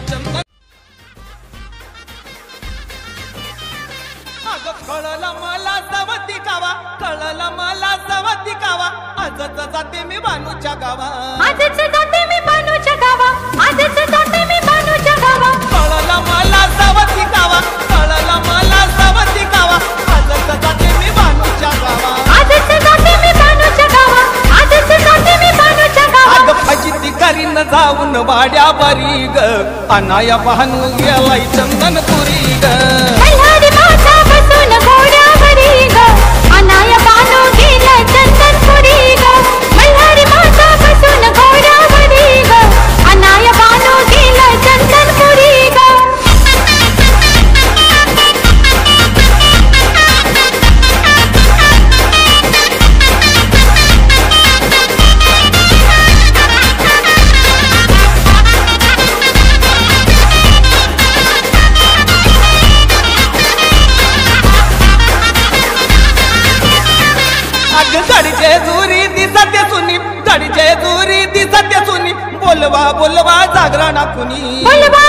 चंदन कळलं मला सवती कावा कळलं मला सवती कावा आजच जाते मी बानूच्या गावा आजच जाते मी बानूच्या गावा आजच जाते मी बानूच्या गावा कळलं मला सवती कावा कळलं मला सवती कावा आजच जाते मी बानूच्या गावा आजच जाते मी बानूच्या गावा आजच जाते मी बानूच्या गावा अग फजिती करीन जाऊन वाड्या बरी ग अनाया बानू गेलाय चंदनपुरी ग मल्हारी माझा बसून घोड्यावरी ग अनाया बानू गेला चंदनपुरी ग मल्हारी माझा बसून घोड्यावरी ग अनाया बानू गेला चंदनपुरी ग गडीचे जुरी दिसते सुनी गडीचे जुरी दिसते सुनी बोलवा बोलवा जागरणा कुणी बोलवा